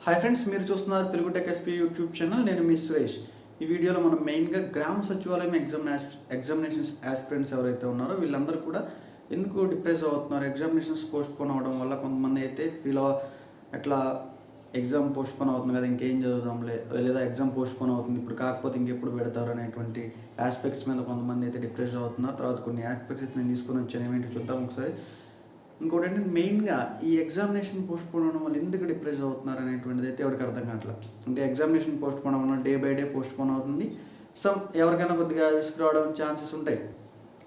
Hi friends, మీరు చూస్తున్నారు Telugu tech SP YouTube channel. నేను మీ సురేష్. ఈ వీడియోలో మనం మెయిన్గా గ్రామ సచివాలయం ఎగ్జామినేషన్స్ ఆస్పిరెంట్స్ ఎవరైతే ఉన్నారో వీళ్ళందరూ కూడా ఎందుకు డిప్రెస్ అవుతున్నారు, ఎగ్జామినేషన్స్ పోస్ట్పోన్ అవ్వడం వల్ల. కొంతమంది అయితే ఎట్లా ఎగ్జామ్ పోస్ట్పోన్ అవుతుంది కదా, ఇంకేం చదువుదాంలే, లేదా ఎగ్జామ్ పోస్ట్పోన్ అవుతుంది ఇప్పుడు కాకపోతే ఇంకెప్పుడు పెడతారు అనేటువంటి ఆస్పెక్ట్స్ మీద కొంతమంది అయితే డిప్రెస్ అవుతున్నారు. తర్వాత కొన్ని ఆస్పెక్ట్స్ అయితే నేను తీసుకొని వచ్చాను, ఏమేంటి చూద్దాం ఒకసారి. ఇంకోటి ఏంటంటే మెయిన్గా ఈ ఎగ్జామినేషన్ పోస్ట్పోన్ అవ్వడం వల్ల ఎందుకు డిప్రెస్ అవుతున్నారు అనేటువంటిది అయితే ఎవరికి అర్థం కావట్లేదు. అంటే ఎగ్జామినేషన్ పోస్ట్పోన్ అవ్వడం డే బై డే పోస్ట్పోన్ అవుతుంది. ఎవరికైనా కొద్దిగా రిస్క్ రావడం ఛాన్సెస్ ఉంటాయి.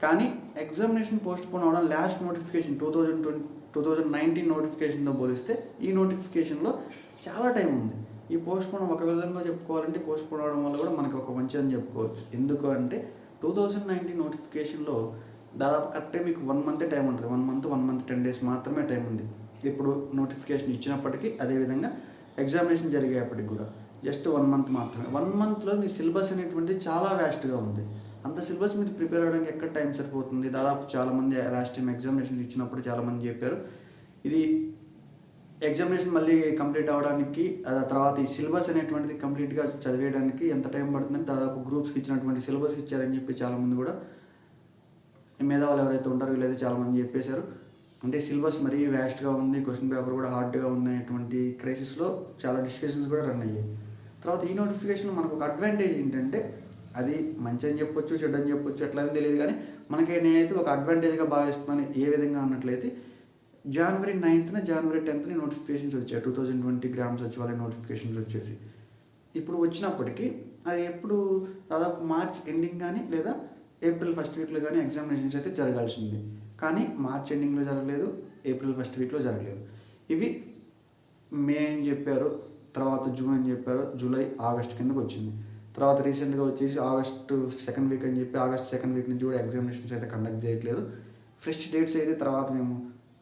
కానీ ఎగ్జామినేషన్ పోస్ట్పోన్ అవ్వడం లాస్ట్ నోటిఫికేషన్ 2019 నోటిఫికేషన్తో పోలిస్తే ఈ నోటిఫికేషన్లో చాలా టైం ఉంది. ఈ పోస్ట్పోన్ ఒక విధంగా చెప్పుకోవాలంటే పోస్ట్పోన్ అవ్వడం వల్ల కూడా మనకి ఒక మంచి అని చెప్పుకోవచ్చు. ఎందుకు అంటే 2019 నోటిఫికేషన్లో దాదాపు కరెక్టే మీకు 1 మంత్ టైం ఉంటుంది. 1 మంత్ 10 days మాత్రమే టైం ఉంది. ఇప్పుడు నోటిఫికేషన్ ఇచ్చినప్పటికీ, అదేవిధంగా ఎగ్జామినేషన్ జరిగేప్పటికి కూడా జస్ట్ 1 మంత్ మాత్రమే. 1 మంత్లో మీ సిలబస్ అనేటువంటిది చాలా వ్యాస్ట్గా ఉంది. అంత సిలబస్ మీరు ప్రిపేర్ అవ్వడానికి ఎక్కడ టైం సరిపోతుంది? దాదాపు చాలామంది లాస్ట్ టైం ఎగ్జామినేషన్ ఇచ్చినప్పుడు చాలామంది చెప్పారు, ఇది ఎగ్జామినేషన్ మళ్ళీ కంప్లీట్ అవ్వడానికి, తర్వాత ఈ సిలబస్ అనేటువంటిది కంప్లీట్గా చదివేయడానికి ఎంత టైం పడుతుందని, దాదాపు గ్రూప్స్కి ఇచ్చినటువంటి సిలబస్ ఇచ్చారని చెప్పి చాలామంది కూడా మేధావులు ఎవరైతే ఉంటారో వీళ్ళైతే చాలామంది చెప్పేశారు. అంటే సిలబస్ మరీ వ్యాస్ట్గా ఉంది, క్వశ్చన్ పేపర్ కూడా హార్డ్గా ఉంది అనేటువంటి క్రైసిస్లో చాలా డిస్కషన్స్ కూడా రన్ అయ్యాయి. తర్వాత ఈ నోటిఫికేషన్లో మనకు ఒక అడ్వాంటేజ్ ఏంటంటే, అది మంచి అని చెప్పొచ్చు, చెడ్డ అని చెప్పొచ్చు, ఎట్లా అని తెలియదు, కానీ మనకి నేనైతే ఒక అడ్వాంటేజ్గా భావిస్తున్నాను. ఏ విధంగా అన్నట్లయితే January 9th January 10th notifications వచ్చాయి. 2020 గ్రామ సచివాలయం నోటిఫికేషన్స్ వచ్చేసి ఇప్పుడు వచ్చినప్పటికీ అది ఎప్పుడు దాదాపు మార్చ్ ఎండింగ్ కానీ లేదా April 1st వీక్లో కానీ ఎగ్జామినేషన్స్ అయితే జరగాల్సింది. కానీ మార్చ్ ఎండింగ్లో జరగలేదు, April 1st వీక్లో జరగలేదు. ఇవి మే అని చెప్పారు, తర్వాత జూన్ అని చెప్పారు, జూలై ఆగస్ట్ కిందకు వచ్చింది. తర్వాత రీసెంట్గా వచ్చేసి ఆగస్ట్ 2nd వీక్ అని చెప్పి ఆగస్ట్ 2nd వీక్ నుంచి కూడా ఎగ్జామినేషన్స్ అయితే కండక్ట్ చేయట్లేదు. ఫ్రెష్ డేట్స్ అయితే తర్వాత మేము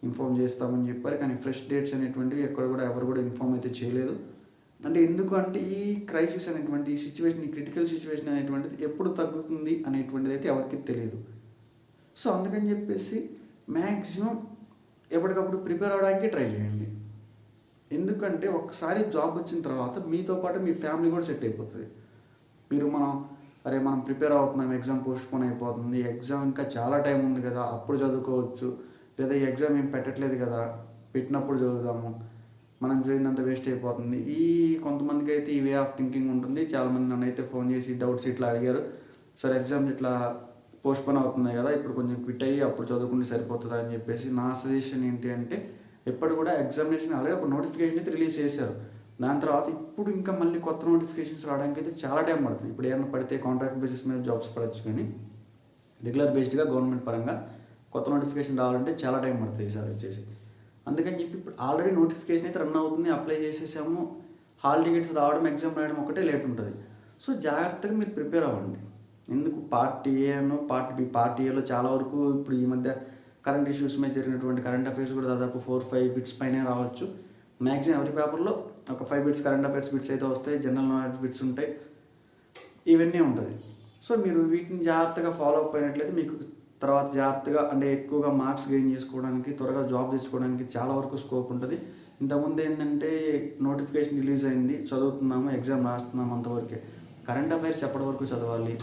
ఇన్ఫామ్ చేస్తామని చెప్పారు, కానీ ఫ్రెష్ డేట్స్ అనేటువంటివి ఎక్కడ కూడా ఎవరు కూడా ఇన్ఫామ్ అయితే చేయలేదు. అంటే ఎందుకు అంటే ఈ క్రైసిస్ అనేటువంటి, ఈ సిచ్యువేషన్, ఈ క్రిటికల్ సిచ్యువేషన్ అనేటువంటిది ఎప్పుడు తగ్గుతుంది అనేటువంటిది అయితే ఎవరికి తెలియదు. సో అందుకని చెప్పేసి మ్యాక్సిమం ఎప్పటికప్పుడు ప్రిపేర్ అవ్వడానికి ట్రై చేయండి. ఎందుకంటే ఒకసారి జాబ్ వచ్చిన తర్వాత మీతో పాటు మీ ఫ్యామిలీ కూడా సెట్ అయిపోతుంది. మనం ప్రిపేర్ అవుతున్నాం, ఎగ్జామ్ పోస్ట్పోన్ అయిపోతుంది, ఎగ్జామ్ ఇంకా చాలా టైం ఉంది కదా, అప్పుడు చదువుకోవచ్చు, లేదా ఈ ఎగ్జామ్ ఏం పెట్టట్లేదు కదా, పెట్టినప్పుడు చదువుదాము, మనం చదివినంత వేస్ట్ అయిపోతుంది. కొంతమందికి అయితే ఈ వే ఆఫ్ థింకింగ్ ఉంటుంది. చాలామంది నన్ను అయితే ఫోన్ చేసి డౌట్స్ ఇట్లా అడిగారు, సార్ ఎగ్జామ్స్ ఇట్లా పోస్ట్పోన్ అవుతున్నాయి కదా, ఇప్పుడు కొంచెం క్విట్ అయ్యి అప్పుడు చదువుకుంటే సరిపోతుందా అని చెప్పేసి. నా సజెషన్ ఏంటి అంటే, ఎప్పుడు కూడా ఎగ్జామినేషన్ ఆల్రెడీ ఒక నోటిఫికేషన్ అయితే రిలీజ్ చేశారు. దాని తర్వాత ఇప్పుడు ఇంకా మళ్ళీ కొత్త నోటిఫికేషన్స్ రావడానికి అయితే చాలా టైం పడుతుంది. ఇప్పుడు ఏమైనా పడితే కాంట్రాక్ట్ బేసిస్ మీద జాబ్స్ పడవచ్చు, కానీ రెగ్యులర్ బేస్డ్గా గవర్నమెంట్ పరంగా కొత్త నోటిఫికేషన్ రావాలంటే చాలా టైం పడుతుంది ఈసారి వచ్చేసి. అందుకని చెప్పి ఇప్పుడు ఆల్రెడీ నోటిఫికేషన్ అయితే రన్ అవుతుంది, అప్లై చేసేసాము, హాల్ టికెట్స్ రావడం, ఎగ్జామ్ రాయడం ఒకటే లేట్ ఉంటుంది. సో జాగ్రత్తగా మీరు ప్రిపేర్ అవ్వండి. ఎందుకు పార్ట్ ఏను పార్ట్ బి, పార్ట్ ఏలో చాలా వరకు ఇప్పుడు ఈ మధ్య కరెంట్ ఇష్యూస్ మీద జరిగినటువంటి కరెంట్ అఫైర్స్ కూడా దాదాపు 4-5 బిట్స్ పైనే రావచ్చు. మ్యాక్సిమం ఎవరి పేపర్లో ఒక 5 బిట్స్ కరెంట్ అఫైర్స్ బిట్స్ అయితే వస్తాయి, జనరల్ నాలెడ్జ్ బిట్స్ ఉంటాయి, ఇవన్నీ ఉంటుంది. సో మీరు వీటిని జాగ్రత్తగా ఫాలో అప్ అయినట్లయితే మీకు తర్వాత జాగ్రత్తగా అంటే ఎక్కువగా మార్క్స్ గెయిన్ చేసుకోవడానికి, త్వరగా జాబ్ తెచ్చుకోవడానికి చాలా వరకు స్కోప్ ఉంటుంది. ఇంతకుముందు ఏంటంటే నోటిఫికేషన్ రిలీజ్ అయింది, చదువుతున్నాము, ఎగ్జామ్ రాస్తున్నాము, అంతవరకే. కరెంట్ అఫైర్స్ ఎప్పటి వరకు చదవాలి,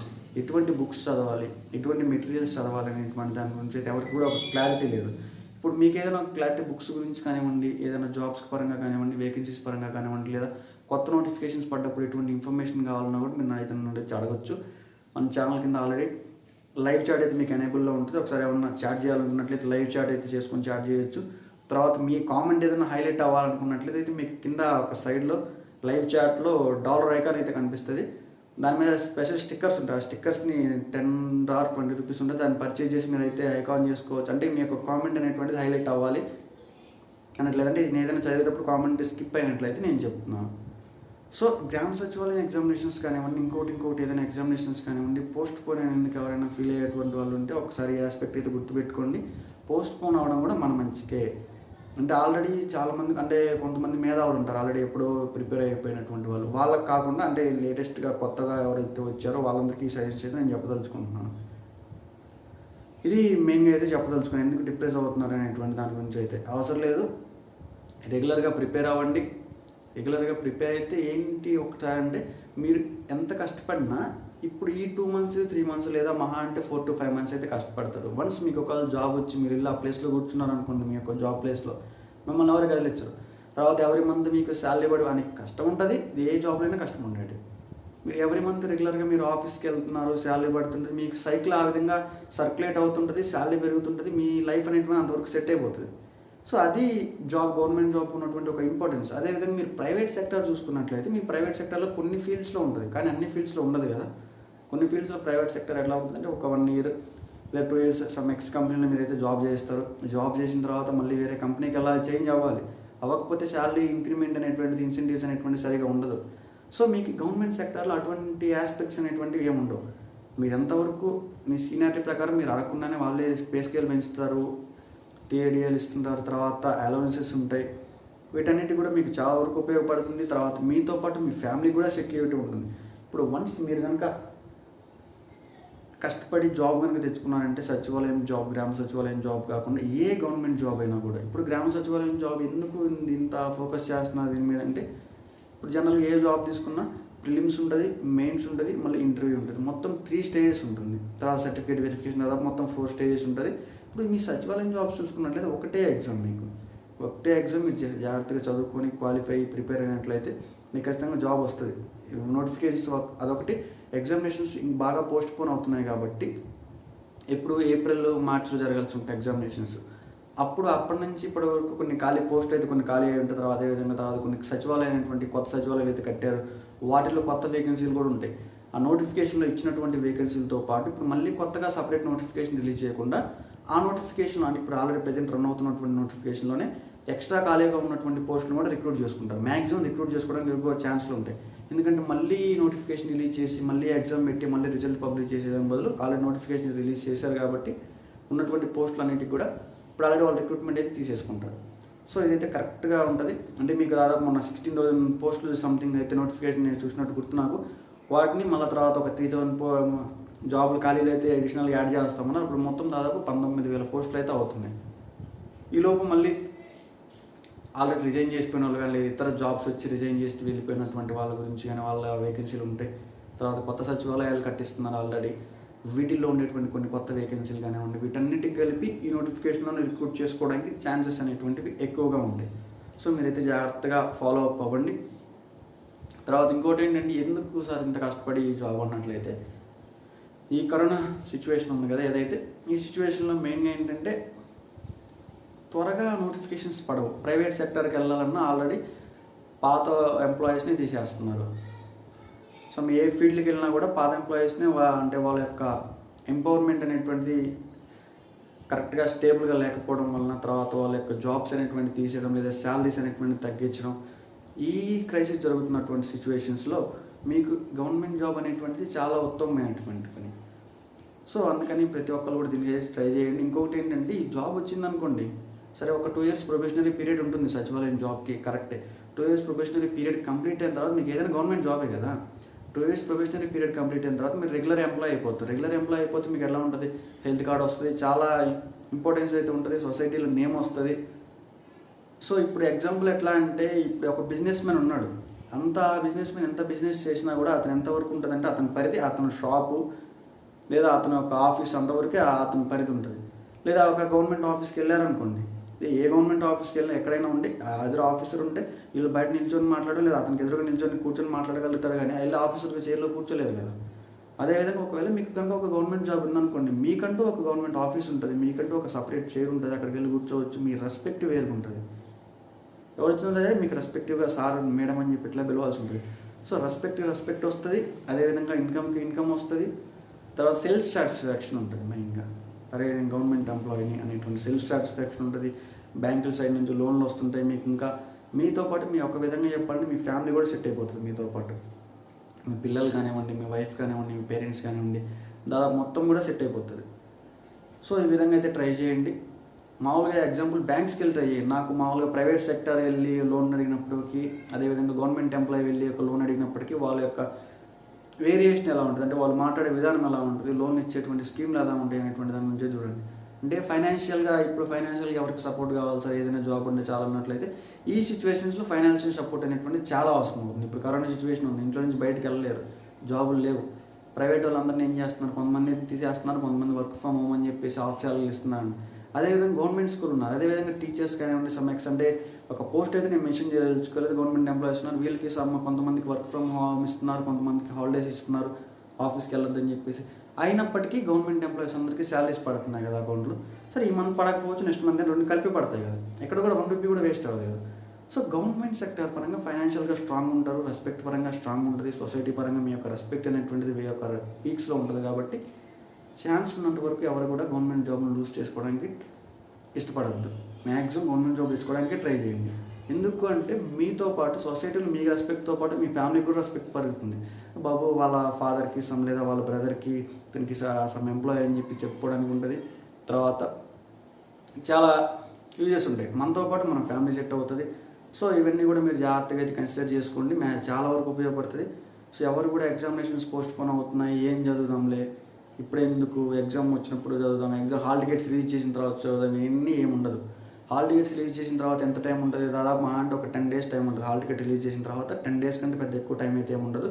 ఎటువంటి బుక్స్ చదవాలి, ఎటువంటి మెటీరియల్స్ చదవాలి అనేటువంటి దాని గురించి అయితే ఎవరికి కూడా ఒక క్లారిటీ లేదు. ఇప్పుడు మీకు ఏదైనా క్లారిటీ బుక్స్ గురించి కానివ్వండి, ఏదైనా జాబ్స్ పరంగా కానివ్వండి, వేకెన్సీస్ పరంగా కానివ్వండి, లేదా కొత్త నోటిఫికేషన్స్ పడ్డప్పుడు ఎటువంటి ఇన్ఫర్మేషన్ కావాలన్నా కూడా మీరు అయితే నన్ను అడగచ్చు. మన ఛానల్ కింద ఆల్రెడీ లైవ్ చాట్ అయితే మీకు ఎనేబుల్లో ఉంటుంది. ఒకసారి ఏమన్నా చాట్ చేయాలనుకున్నట్లయితే లైవ్ చాట్ అయితే చేసుకొని చాట్ చేయొచ్చు. తర్వాత మీ కామెంట్ ఏదైనా హైలైట్ అవ్వాలనుకున్నట్లయితే మీకు కింద ఒక సైడ్లో లైవ్ చాట్లో డాలర్ ఐకాన్ అయితే కనిపిస్తుంది. దాని మీద స్పెషల్ స్టిక్కర్స్ ఉంటాయి. ఆ స్టిక్కర్స్ని 10 or 20 రూపీస్ ఉంటుంది, దాన్ని పర్చేజ్ చేసి మీరు అయితే ఐకాన్ చేసుకోవచ్చు. అంటే మీ యొక్క కామెంట్ అనేటువంటిది హైలైట్ అవ్వాలి అన్నట్లేదంటే, నేను ఏదైనా చదివేటప్పుడు కామెంట్ స్కిప్ అయినట్లయితే నేను చెప్తున్నాను. సో గ్రామ సచివాలయం ఎగ్జామినేషన్స్ కానివ్వండి, ఇంకోటి ఏదైనా ఎగ్జామినేషన్స్ కానివ్వండి, పోస్ట్ పోన్ అయినందుకు ఎవరైనా ఫీల్ అయ్యేటువంటి వాళ్ళు ఉంటే ఒకసారి ఈ ఆస్పెక్ట్ అయితే గుర్తుపెట్టుకోండి. పోస్ట్ పోన్ అవ్వడం కూడా మన మంచికే. అంటే ఆల్రెడీ చాలామంది, అంటే కొంతమంది మేధావులు ఉంటారు ఆల్రెడీ ఎప్పుడో ప్రిపేర్ అయిపోయినటువంటి వాళ్ళు, వాళ్ళకి కాకుండా అంటే లేటెస్ట్గా కొత్తగా ఎవరైతే వచ్చారో వాళ్ళందరికీ సజెస్ట్ అయితే నేను చెప్పదలుచుకుంటున్నాను. ఇది మెయిన్గా అయితే చెప్పదలుచుకున్నాను, ఎందుకు డిప్రెస్ అవుతున్నారు అనేటువంటి దాని గురించి అయితే. అవసరం లేదు, రెగ్యులర్గా ప్రిపేర్ అవ్వండి. రెగ్యులర్గా ప్రిపేర్ అయితే ఏంటి ఒకటా అంటే మీరు ఎంత కష్టపడినా ఇప్పుడు ఈ 2 months 3 months లేదా మహా అంటే 4 to 5 months అయితే కష్టపడతారు. వన్స్ మీకు ఒక జాబ్ వచ్చి మీరు వెళ్ళి ఆ ప్లేస్లో కూర్చున్నారు అనుకోండి, మీ యొక్క జాబ్ ప్లేస్లో మిమ్మల్ని ఎవరు కదిలించరు. తర్వాత ఎవరి మంత్ మీకు శాలరీ పడి అని కష్టం ఉంటుంది, ఇది ఏ జాబ్లో అయినా కష్టం ఉండేది. మీరు ఎవ్రీ మంత్ రెగ్యులర్గా మీరు ఆఫీస్కి వెళ్తున్నారు, శాలరీ పడుతుంటుంది, మీకు సైకిల్ ఆ విధంగా సర్క్యులేట్ అవుతుంటుంది, శాలరీ పెరుగుతుంటుంది, మీ లైఫ్ అనేటువంటి అంతవరకు సెట్ అయిపోతుంది. సో అది జాబ్, గవర్నమెంట్ జాబ్ ఉన్నటువంటి ఒక ఇంపార్టెన్స్. అదేవిధంగా మీరు ప్రైవేట్ సెక్టర్ చూసుకున్నట్లయితే మీ ప్రైవేట్ సెక్టర్లో కొన్ని ఫీల్డ్స్లో ఉంటుంది, కానీ అన్ని ఫీల్డ్స్లో ఉండదు కదా. కొన్ని ఫీల్డ్స్లో ప్రైవేట్ సెక్టర్ ఎలా ఉంటుందంటే ఒక 1 year లేదా 2 years సమ్ ఎక్స్ కంపెనీలో మీరైతే జాబ్ చేస్తారు. జాబ్ చేసిన తర్వాత మళ్ళీ వేరే కంపెనీకి వెళ్ళాలి, చేంజ్ అవ్వాలి. అవ్వకపోతే శాలరీ ఇంక్రిమెంట్ అనేటువంటిది, ఇన్సెంటివ్స్ అనేటువంటి సరిగా ఉండదు. సో మీకు గవర్నమెంట్ సెక్టర్లో అటువంటి ఆస్పెక్ట్స్ అనేటువంటివి ఏమి ఉండవు. మీరు ఎంతవరకు మీ సీనియారిటీ ప్రకారం మీరు అడగకుండానే వాళ్ళే పే స్కేల్ పెంచుతారు, టీఏడిఎల్ ఇస్తుంటారు, తర్వాత అలవెన్సెస్ ఉంటాయి. వీటన్నిటి కూడా మీకు చాలా వరకు ఉపయోగపడుతుంది. తర్వాత మీతో పాటు మీ ఫ్యామిలీ కూడా సెక్యూరిటీ ఉంటుంది. ఇప్పుడు వన్స్ మీరు కనుక కష్టపడి జాబ్ కనుక తెచ్చుకున్నారంటే సచివాలయం జాబ్, గ్రామ సచివాలయం జాబ్ కాకుండా ఏ గవర్నమెంట్ జాబ్ అయినా కూడా, ఇప్పుడు గ్రామ సచివాలయం జాబ్ ఎందుకు ఇంత ఫోకస్ చేస్తున్నారు దీని మీద అంటే, ఇప్పుడు జనరల్గా ఏ జాబ్ తీసుకున్నా ప్రిలిమ్స్ ఉంటుంది, మెయిన్స్ ఉంటుంది, మళ్ళీ ఇంటర్వ్యూ ఉంటుంది. మొత్తం 3 stages ఉంటుంది. తర్వాత సర్టిఫికేట్ వెరిఫికేషన్, తర్వాత మొత్తం 4 stages ఉంటుంది. ఇప్పుడు మీ సచివాలయం జాబ్స్ చూసుకున్నట్లయితే ఒకటే ఎగ్జామ్, ఒకటే ఎగ్జామ్ మీరు జాగ్రత్తగా చదువుకొని క్వాలిఫై ప్రిపేర్ అయినట్లయితే మీకు ఖచ్చితంగా జాబ్ వస్తుంది. నోటిఫికేషన్స్ అదొకటి. ఎగ్జామినేషన్స్ బాగా పోస్ట్ పోన్ అవుతున్నాయి కాబట్టి ఇప్పుడు April March జరగాల్సి ఉంటాయి ఎగ్జామినేషన్స్. అప్పటి నుంచి ఇప్పటి వరకు కొన్ని ఖాళీ పోస్టులు అయితే కొన్ని ఖాళీ అయి ఉంటుంది. అదేవిధంగా తర్వాత కొన్ని సచివాలయం కొత్త సచివాలయాలు అయితే కట్టారు, వాటిలో కొత్త వేకెన్సీలు కూడా ఉంటాయి. ఆ నోటిఫికేషన్లో ఇచ్చినటువంటి వేకెన్సీలతో పాటు ఇప్పుడు మళ్ళీ కొత్తగా సపరేట్ నోటిఫికేషన్ రిలీజ్ చేయకుండా ఆ నోటిఫికేషన్ అని ఇప్పుడు ఆల్రెడీ ప్రెజెంట్ రన్ అవుతున్నటువంటి నోటిఫికేషన్లోనే ఎక్స్ట్రా ఖాళీగా ఉన్నటువంటి పోస్టులు కూడా రిక్రూట్ చేసుకుంటారు. మ్యాక్సిమం రిక్రూట్ చేసుకోవడానికి ఎక్కువ ఛాన్స్లు ఉంటాయి. ఎందుకంటే మళ్ళీ నోటిఫికేషన్ రిలీజ్ చేసి మళ్ళీ ఎగ్జామ్ పెట్టి మళ్ళీ రిజల్ట్ పబ్లిష్ చేసేదాని బదులు ఆల్రెడీ నోటిఫికేషన్ రిలీజ్ చేశారు కాబట్టి ఉన్నటువంటి పోస్టులు అన్నిటికీ కూడా ఇప్పుడు ఆల్రెడీ వాళ్ళు రిక్రూట్మెంట్ అయితే తీసేసుకుంటారు. సో ఇదైతే కరెక్ట్గా ఉంటుంది. అంటే మీకు దాదాపు మొన్న 16,000 పోస్టులు సంథింగ్ అయితే నోటిఫికేషన్ నేను చూసినట్టు గుర్తు నాకు. వాటిని మళ్ళీ తర్వాత ఒక 3,000 జాబులు ఖాళీలు అయితే అడిషనల్ యాడ్ చేస్తామన్నారు. ఇప్పుడు మొత్తం దాదాపు 19,000 పోస్టులు అయితే అవుతున్నాయి. ఈలోపు మళ్ళీ ఆల్రెడీ రిజైన్ చేసిపోయిన వాళ్ళు కానీ, లేదా ఇతర జాబ్స్ వచ్చి రిజైన్ చేసి వెళ్ళిపోయినటువంటి వాళ్ళ గురించి కానీ వాళ్ళ వేకెన్సీలు ఉంటాయి. తర్వాత కొత్త సచివాలయాలు కట్టిస్తున్నారు ఆల్రెడీ, వీటిల్లో ఉండేటువంటి కొన్ని కొత్త వేకెన్సీలు కానివ్వండి, వీటన్నిటికి కలిపి ఈ నోటిఫికేషన్లో రిక్రూట్ చేసుకోవడానికి ఛాన్సెస్ అనేటువంటివి ఎక్కువగా ఉంటాయి. సో మీరైతే జాగ్రత్తగా ఫాలో అప్ అవ్వండి. తర్వాత ఇంకోటి ఏంటంటే, ఎందుకు సార్ ఇంత కష్టపడి జాబ్ అన్నట్లయితే ఈ కరోనా సిచ్యువేషన్ ఉంది కదా ఏదైతే, ఈ సిచ్యువేషన్లో మెయిన్గా ఏంటంటే త్వరగా నోటిఫికేషన్స్ పడవు. ప్రైవేట్ సెక్టర్కి వెళ్ళాలన్నా ఆల్రెడీ పాత ఎంప్లాయీస్ని తీసేస్తున్నారు. సో ఏ ఫీల్డ్కి వెళ్ళినా కూడా పాత ఎంప్లాయీస్ని అంటే వాళ్ళ యొక్క ఎంపవర్మెంట్ అనేటువంటిది కరెక్ట్గా స్టేబుల్గా లేకపోవడం వలన, తర్వాత వాళ్ళ యొక్క జాబ్స్ అనేటువంటి తీసేయడం లేదా శాలరీస్ అనేటువంటి తగ్గించడం, ఈ క్రైసిస్ జరుగుతున్నటువంటి సిచ్యువేషన్స్లో మీకు గవర్నమెంట్ జాబ్ అనేటువంటిది చాలా ఉత్తమమైనటువంటి పని. సో అందుకని ప్రతి ఒక్కరు కూడా దీన్ని ట్రై చేయండి. ఇంకొకటి ఏంటంటే, ఈ జాబ్ వచ్చిందనుకోండి, సరే ఒక 2 years ప్రొబేషనరీ పీరియడ్ ఉంటుంది సచివాలయం జాబ్కి, కరెక్టే. 2 years ప్రొబేషనరీ పీరియడ్ కంప్లీట్ అయిన తర్వాత మీకు ఏదైనా గవర్నమెంట్ జాబే కదా, 2 years ప్రొబేషనరీ పీరియడ్ కంప్లీట్ అయిన తర్వాత మీరు రెగ్యులర్ ఎంప్లాయ్ అయిపోతారు. రెగ్యులర్ ఎంప్లాయ్ అయిపోతే మీకు ఎలా ఉంటుంది, హెల్త్ కార్డ్ వస్తుంది, చాలా ఇంపార్టెన్స్ అయితే ఉంటుంది, సొసైటీలో నేమ్ వస్తుంది. సో ఇప్పుడు ఎగ్జాంపుల్ ఎట్లా అంటే, ఇప్పుడు ఒక బిజినెస్ మ్యాన్ ఉన్నాడు, అంత బిజినెస్ మ్యాన్ ఎంత బిజినెస్ చేసినా కూడా అతను ఎంతవరకు ఉంటుందంటే అతని పరిధి, అతని షాపు లేదా అతని ఒక ఆఫీస్ అంతవరకే అతని పరిధి ఉంటుంది. లేదా ఒక గవర్నమెంట్ ఆఫీస్కి వెళ్ళారనుకోండి, ఏ గవర్నమెంట్ ఆఫీస్కి వెళ్ళినా ఎక్కడైనా ఉండి ఎదురు ఆఫీసర్ ఉంటే వీళ్ళు బయట నిల్చొని మాట్లాడరు, లేదా అతనికి ఎదురుగా నిల్చొని కూర్చొని మాట్లాడగలుగుతారు, కానీ వెళ్ళి ఆఫీసర్కి చైర్లో కూర్చోలేరు కదా. అదేవిధంగా ఒకవేళ మీకు కనుక ఒక గవర్నమెంట్ జాబ్ ఉందనుకోండి, మీకంటూ ఒక గవర్నమెంట్ ఆఫీస్ ఉంటుంది, మీకంటూ ఒక సపరేట్ చైర్ ఉంటుంది, అక్కడికి వెళ్ళి కూర్చోవచ్చు, మీ రెస్పెక్ట్ వేరుగా ఉంటుంది. ఎవరు వచ్చినా సరే మీకు రెస్పెక్టివ్గా సార్ మేడం అని చెప్పి ఇట్లా పిలవాల్సి ఉంటుంది. సో రెస్పెక్ట్ వస్తుంది, అదేవిధంగా ఇన్కమ్ వస్తుంది, తర్వాత సెల్ఫ్ సాటిస్ఫాక్షన్ ఉంటుంది. మెయిన్గా అరే నేను గవర్నమెంట్ ఎంప్లాయీని అనేటువంటి సెల్ఫ్ సాటిస్ఫాక్షన్ ఉంటుంది. బ్యాంకుల సైడ్ నుంచి లోన్లు వస్తుంటాయి మీకు. ఇంకా మీతో పాటు మీ ఒక విధంగా చెప్పాలంటే మీ ఫ్యామిలీ కూడా సెట్ అయిపోతుంది. మీతో పాటు మీ పిల్లలు కానివ్వండి, మీ వైఫ్ కానివ్వండి, మీ పేరెంట్స్ కానివ్వండి, దాదాపు మొత్తం కూడా సెట్ అయిపోతుంది. సో ఈ విధంగా అయితే ట్రై చేయండి. మామూలుగా ఎగ్జాంపుల్ బ్యాంక్స్కి వెళ్ళి ట్రై చేయండి. నాకు మామూలుగా ప్రైవేట్ సెక్టర్ వెళ్ళి లోన్ అడిగినప్పటికీ, అదేవిధంగా గవర్నమెంట్ ఎంప్లాయీ వెళ్ళి ఒక లోన్ అడిగినప్పటికీ వాళ్ళ యొక్క వేరియేషన్ ఎలా ఉంటుంది, అంటే వాళ్ళు మాట్లాడే విధానం ఎలా ఉంటుంది, లోన్ ఇచ్చేటువంటి స్కీమ్లు ఎలా ఉంటాయి అనేటువంటి దాని నుంచే చూడండి. అంటే ఫైనాన్షియల్గా ఎవరికి సపోర్ట్ కావాలి సార్, ఏదైనా జాబ్ ఉంటే చాలా ఉన్నట్లయితే ఈ సిచ్యువేషన్స్లో ఫైనాన్షియల్ సపోర్ట్ అనేటువంటి చాలా అవసరం అవుతుంది. ఇప్పుడు కరోనా సిచ్యువేషన్ ఉంది, ఇంట్లో నుంచి బయటకు వెళ్ళలేరు, జాబులు లేవు. ప్రైవేట్ వాళ్ళందరినీ ఏం చేస్తున్నారు, కొంతమంది తీసేస్తున్నారు, కొంతమంది వర్క్ ఫ్రమ్ హోమ్ అని చెప్పేసి ఆఫ్ శాలరీలు ఇస్తున్నారు. అదేవిధంగా గవర్నమెంట్ స్కూల్ ఉన్నారు, అదేవిధంగా టీచర్స్ కానివ్వండి, అంటే ఒక పోస్ట్ అయితే నేను మెన్షన్ చేయదలుచుకోలేదు, గవర్నమెంట్ ఎంప్లాయీస్ ఉన్నారు, వీళ్ళకి కొంతమందికి వర్క్ ఫ్రమ్ హోమ్ ఇస్తున్నారు, కొంతమందికి హాలిడేస్ ఇస్తున్నారు, ఆఫీస్కి వెళ్ళొద్దని చెప్పేసి. అయినప్పటికీ గవర్నమెంట్ ఎంప్లాయీస్ అందరికీ శాలరీస్ పడుతున్నాయి కదా అకౌంట్లో. సరే ఈ మంత్ పడకపోవచ్చు, నెక్స్ట్ మంత్ రెండు కలిపి పడతాయి కదా, ఎక్కడ కూడా 1 రూపీ కూడా వేస్ట్ అవ్వదు కదా. సో గవర్నమెంట్ సెక్టర్ పరంగా ఫైనాన్షియల్గా స్ట్రాంగ్ ఉంటారు, రెస్పెక్ట్ పరంగా స్ట్రాంగ్ ఉంటుంది, సొసైటీ పరంగా మీ యొక్క రెస్పెక్ట్ అనేటువంటిది మీ యొక్క పీక్స్లో ఉంటుంది. కాబట్టి ఛాన్స్ ఉన్నంత వరకు ఎవరు కూడా గవర్నమెంట్ జాబ్ను లూజ్ చేసుకోవడానికి ఇష్టపడద్దు. మ్యాక్సిమం గవర్నమెంట్ జాబ్ తెచ్చుకోవడానికి ట్రై చేయండి. ఎందుకు అంటే మీతో పాటు సొసైటీలో మీ రెస్పెక్ట్తో పాటు మీ ఫ్యామిలీకి కూడా రెస్పెక్ట్ పెరుగుతుంది. బాబు వాళ్ళ ఫాదర్కి లేదా వాళ్ళ బ్రదర్కి తనకి సమ్ ఎంప్లాయీ అని చెప్పి చెప్పుకోవడానికి ఉంటుంది. తర్వాత చాలా యూజెస్ ఉంటాయి, మనతో పాటు మన ఫ్యామిలీ సెట్ అవుతుంది. సో ఇవన్నీ కూడా మీరు జాగ్రత్తగా అయితే కన్సిడర్ చేసుకోండి, చాలా వరకు ఉపయోగపడుతుంది. సో ఎవరు కూడా ఎగ్జామినేషన్స్ పోస్ట్ పోన్ అవుతున్నాయి, ఏం చదువుదాంలే ఇప్పుడు ఎందుకు, ఎగ్జామ్ వచ్చినప్పుడు చదువుదాం, హాల్ టికెట్స్ రిలీజ్ చేసిన తర్వాత చదువుదాం, ఇవన్నీ ఏమి ఉండదు. హాల్ టికెట్స్ రిలీజ్ చేసిన తర్వాత ఎంత టైం ఉంటుంది, దాదాపు మా అంటే ఒక 10 days టైం ఉంటుంది. హాల్ టికెట్ రిలీజ్ చేసిన తర్వాత 10 days కంటే పెద్ద ఎక్కువ టైం అయితే ఏమి ఉండదు.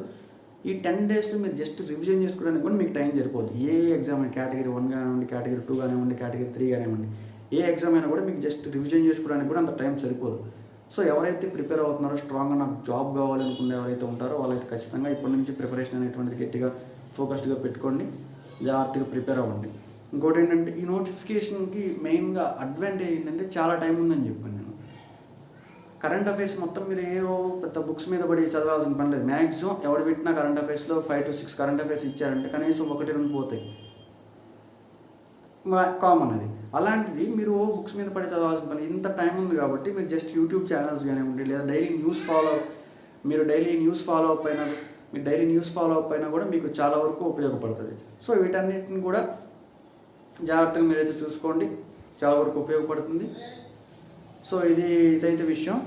ఈ 10 daysలో మీరు జస్ట్ రివిజన్ చేసుకోవడానికి కూడా మీకు టైం సరిపోదు. ఏ ఎగ్జామ్ కేటగిరీ 1 కానివ్వండి, కేటగిరీ 2 కానివ్వండి, కేటగిరీ 3 కానివ్వండి, ఏ ఎగ్జామ్ అయినా కూడా మీకు జస్ట్ రివిజన్ చేసుకోవడానికి కూడా అంత టైం సరిపోదు. సో ఎవరైతే ప్రిపేర్ అవుతున్నారో, స్ట్రాంగ్గా నాకు జాబ్ కావాలనుకునే ఎవరైతే ఉంటారో వాళ్ళైతే ఖచ్చితంగా ఇప్పటి నుంచి ప్రిపరేషన్ అనేటువంటిది గట్టిగా ఫోకస్డ్గా పెట్టుకోండి, జాగ్రత్తగా ప్రిపేర్ అవ్వండి. ఇంకోటి ఏంటంటే ఈ నోటిఫికేషన్కి మెయిన్గా అడ్వాంటేజ్ ఏంటంటే చాలా టైం ఉందని చెప్పాను నేను. కరెంట్ అఫైర్స్ మొత్తం మీరు ఏవో పెద్ద బుక్స్ మీద పడి చదవాల్సిన పని లేదు. మ్యాక్సిమం ఎవరు పెట్టినా కరెంట్ అఫైర్స్లో 5 to 6 కరెంట్ అఫైర్స్ ఇచ్చారంటే కనీసం 1-2 పోతాయి, కామన్ అది. అలాంటిది మీరు బుక్స్ మీద పడి చదవాల్సిన పని, ఇంత టైం ఉంది కాబట్టి మీరు జస్ట్ యూట్యూబ్ ఛానల్స్ కానివ్వండి, లేదా డైలీ న్యూస్ ఫాలో అప్ అయినా కూడా మీకు చాలా వరకు ఉపయోగపడుతుంది. సో వీటన్నిటిని కూడా జాగ్రత్తగా మీరైతే చూసుకోండి, చాలా వరకు ఉపయోగపడుతుంది. సో ఇదైతే విషయం.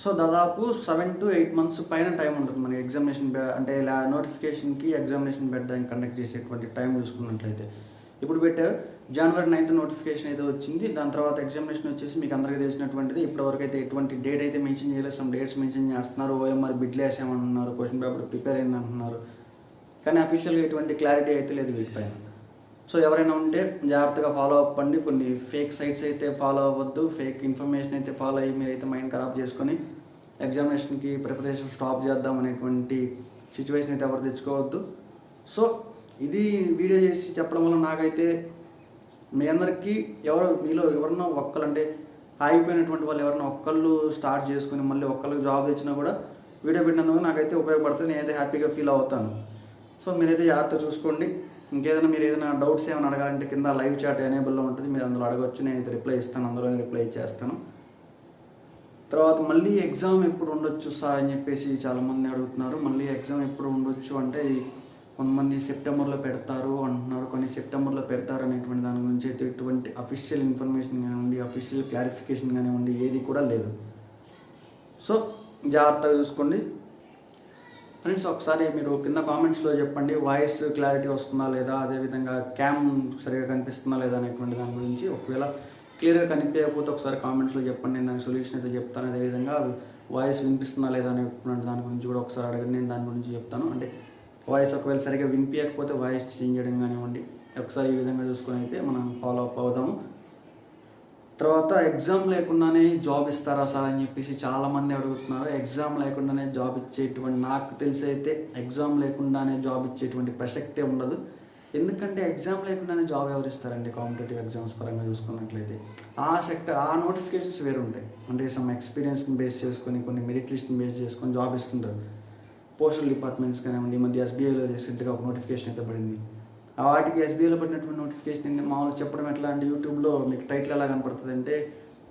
సో దాదాపు 7 to 8 months పైన టైం ఉంటుంది మనకి ఎగ్జామినేషన్ అంటే నోటిఫికేషన్కి ఎగ్జామినేషన్ పెట్టడానికి కండక్ట్ చేసేటువంటి టైం చూసుకున్నట్లయితే. ఇప్పుడు పెట్టారు January 9th నోటిఫికేషన్ అయితే వచ్చింది. దాని తర్వాత ఎగ్జామినేషన్ వచ్చేసి మీకు అందరికీ తెలిసినటువంటిది. ఇప్పటివరకు అయితే ఎటువంటి డేట్ అయితే మెన్షన్ చేయలేదు, సమ్ డేట్స్ మెన్షన్ చేస్తున్నారు. OMR బిడ్లు వేసామంటున్నారు, క్వశ్చన్ పేపర్ ప్రిపేర్ అయిందంటున్నారు, కానీ అఫీషియల్గా ఎటువంటి క్లారిటీ అయితే లేదు వీటిపైన. సో ఎవరైనా ఉంటే జాగ్రత్తగా ఫాలో అప్ అండి. కొన్ని ఫేక్ సైట్స్ అయితే ఫాలో అవ్వద్దు, ఫేక్ ఇన్ఫర్మేషన్ అయితే ఫాలో అయ్యి మీరైతే మైండ్ ఖరాబ్ చేసుకొని ఎగ్జామినేషన్కి ప్రిపరేషన్ స్టాప్ చేద్దాం అనేటువంటి సిచ్యువేషన్ అయితే ఎవరు తెచ్చుకోవద్దు. సో ఇది వీడియో చేసి చెప్పడం వల్ల నాకైతే మీ అందరికీ మీలో ఎవరన్నా ఒక్కరంటే ఆగిపోయినటువంటి వాళ్ళు ఎవరైనా ఒక్కళ్ళు స్టార్ట్ చేసుకుని మళ్ళీ ఒక్కళ్ళకి జాబ్ తెచ్చినా కూడా వీడియో పెట్టినందుకు నాకైతే ఉపయోగపడుతుంది, నేనైతే హ్యాపీగా ఫీల్ అవుతాను. సో మీరైతే జాగ్రత్తగా చూసుకోండి. ఇంకేదైనా మీరు ఏదైనా డౌట్స్ ఏమైనా అడగాలంటే కింద లైవ్ చాట్ ఎనేబుల్లో ఉంటుంది, మీరు అందులో అడగవచ్చు, నేనైతే రిప్లై ఇస్తాను, అందులోనే రిప్లై ఇచ్చేస్తాను. తర్వాత మళ్ళీ ఎగ్జామ్ ఎప్పుడు ఉండొచ్చు సార్ అని చెప్పేసి చాలామంది అడుగుతున్నారు. మళ్ళీ ఎగ్జామ్ ఎప్పుడు ఉండొచ్చు అంటే కొంతమంది సెప్టెంబర్లో పెడతారు అంటున్నారు, కొన్ని సెప్టెంబర్లో పెడతారు అనేటువంటి దాని గురించి అయితే ఎటువంటి అఫీషియల్ ఇన్ఫర్మేషన్ కానివ్వండి, అఫీషియల్ క్లారిఫికేషన్ కానివ్వండి ఏది కూడా లేదు. సో జాగ్రత్తగా చూసుకోండి ఫ్రెండ్స్. ఒకసారి మీరు కింద కామెంట్స్లో చెప్పండి, వాయిస్ క్లారిటీ వస్తుందా లేదా, అదేవిధంగా క్యామ్ సరిగా కనిపిస్తుందా లేదా అనేటువంటి దాని గురించి. ఒకవేళ క్లియర్గా కనిపించకపోతే ఒకసారి కామెంట్స్లో చెప్పండి, నేను దానికి సొల్యూషన్ అయితే చెప్తాను. అదేవిధంగా వాయిస్ వినిపిస్తుందా లేదా అనేటువంటి దాని గురించి కూడా ఒకసారి అడగండి, నేను దాని గురించి చెప్తాను. అంటే వాయిస్ ఒకవేళ సరిగా వినిపించకపోతే వాయిస్ చేంజ్ చేయడం కానివ్వండి, ఒకసారి ఈ విధంగా చూసుకొని అయితే మనం ఫాలో అప్ అవుదాము. తర్వాత ఎగ్జామ్ లేకుండానే జాబ్ ఇస్తారా సార్ అని చెప్పేసి చాలామంది అడుగుతున్నారు. ఎగ్జామ్ లేకుండానే జాబ్ ఇచ్చేటువంటి, నాకు తెలిసి అయితే ఎగ్జామ్ లేకుండానే జాబ్ ఇచ్చేటువంటి ప్రసక్తే ఉండదు. ఎందుకంటే ఎగ్జామ్ లేకుండానే జాబ్ ఎవరు ఇస్తారండి, కాంపిటేటివ్ ఎగ్జామ్స్ పరంగా చూసుకున్నట్లయితే ఆ సెక్టర్ ఆ నోటిఫికేషన్స్ వేరు ఉంటాయి. అంటే సమ్ ఎక్స్పీరియన్స్ని బేస్ చేసుకొని, కొన్ని మెరిట్ లిస్ట్ని బేస్ చేసుకొని జాబ్ ఇస్తుంటారు. పోస్టల్ డిపార్ట్మెంట్స్ కానివ్వండి, ఈ మధ్య SBIలో రీసెంట్గా ఒక నోటిఫికేషన్ అయితే పడింది. వాటికి SBIలో పడినటువంటి నోటిఫికేషన్ ఏంటి, మామూలు చెప్పడం ఎట్లా అంటే యూట్యూబ్లో మీకు టైటిల్ ఎలా కనపడుతుంది అంటే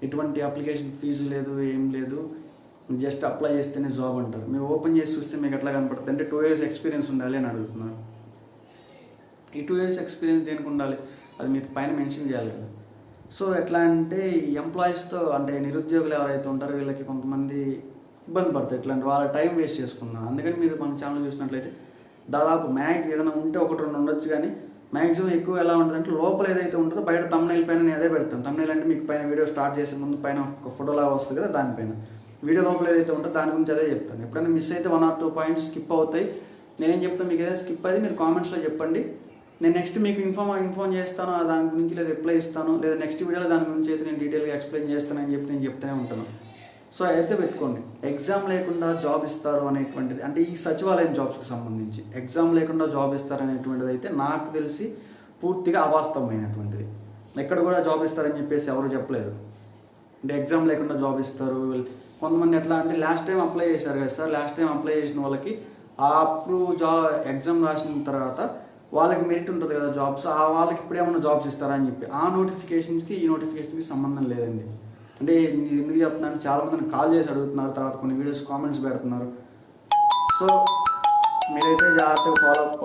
ఎటువంటి అప్లికేషన్ ఫీజు లేదు, ఏం లేదు, జస్ట్ అప్లై చేస్తేనే జాబ్ అంటారు. మీరు ఓపెన్ చేసి చూస్తే మీకు ఎట్లా కనపడుతుంది అంటే 2 years ఎక్స్పీరియన్స్ ఉండాలి అని అడుగుతున్నారు. ఈ 2 years ఎక్స్పీరియన్స్ దేనికి ఉండాలి, అది మీరు పైన మెన్షన్ చేయాలి కదా. సో ఎట్లా అంటే ఈ ఎంప్లాయీస్తో అంటే నిరుద్యోగులు ఎవరైతే ఉంటారో వీళ్ళకి కొంతమంది ఇబ్బంది పడతాయి, ఇట్లాంటి వాళ్ళ టైం వేస్ట్ చేసుకున్నారు. అందుకని మీరు మన ఛానల్ చూసినట్లయితే దాదాపు మ్యాక్స్ ఏదైనా ఉంటే 1-2 ఉండొచ్చు, కానీ మ్యాక్సిమం ఎక్కువ ఎలా ఉంటుందంటే లోపల ఏదైతే ఉంటుందో బయట తమ్నైల్ పైన నేను అదే పెడతాను. తమ్నైల్ అంటే మీకు పైన వీడియో స్టార్ట్ చేసే ముందు పైన ఒక ఫోటోలాగా వస్తుంది కదా, దానిపైన వీడియో లోపల ఏదైతే ఉంటుందో దాని గురించి అదే చెప్తాను. ఎప్పుడైనా మిస్ అయితే 1 or 2 పాయింట్స్ స్కిప్ అవుతాయి. నేనేం చెప్తాను, మీకు ఏదైనా స్కిప్ అయితే మీరు కామెంట్స్లో చెప్పండి. నేను నెక్స్ట్ మీకు ఇన్ఫార్మ్ చేస్తాను దాని గురించి, లేదా రిప్లై ఇస్తాను, లేదా నెక్స్ట్ వీడియోలో దాని గురించి అయితే నేను డీటెయిల్గా ఎక్స్ప్లెయిన్ చేస్తానని చెప్పి నేను చెప్తూనే ఉంటాను. సో అయితే పెట్టుకోండి, ఎగ్జామ్ లేకుండా జాబ్ ఇస్తారు అనేటువంటిది, అంటే ఈ సచివాలయం జాబ్స్కి సంబంధించి ఎగ్జామ్ లేకుండా జాబ్ ఇస్తారు అనేటువంటిది అయితే నాకు తెలిసి పూర్తిగా అవాస్తవమైనటువంటిది. ఎక్కడ కూడా జాబ్ ఇస్తారని చెప్పేసి ఎవరు చెప్పలేదు. అంటే ఎగ్జామ్ లేకుండా జాబ్ ఇస్తారు. కొంతమంది ఎట్లా అంటే లాస్ట్ టైం అప్లై చేశారు కదా సార్, లాస్ట్ టైం అప్లై చేసిన వాళ్ళకి అప్పుడు ఎగ్జామ్ రాసిన తర్వాత వాళ్ళకి మెరిట్ ఉంటుంది కదా జాబ్స్, ఆ వాళ్ళకి ఇప్పుడు ఏమైనా జాబ్స్ ఇస్తారా అని చెప్పి ఆ నోటిఫికేషన్స్కి ఈ నోటిఫికేషన్కి సంబంధం లేదండి. అంటే ఎందుకు చెప్తున్నాను, చాలామంది కాల్ చేసి అడుగుతున్నారు, తర్వాత కొన్ని వీడియోస్ కామెంట్స్ పెడుతున్నారు. సో మీరైతే జాగ్రత్తగా ఫాలో అప్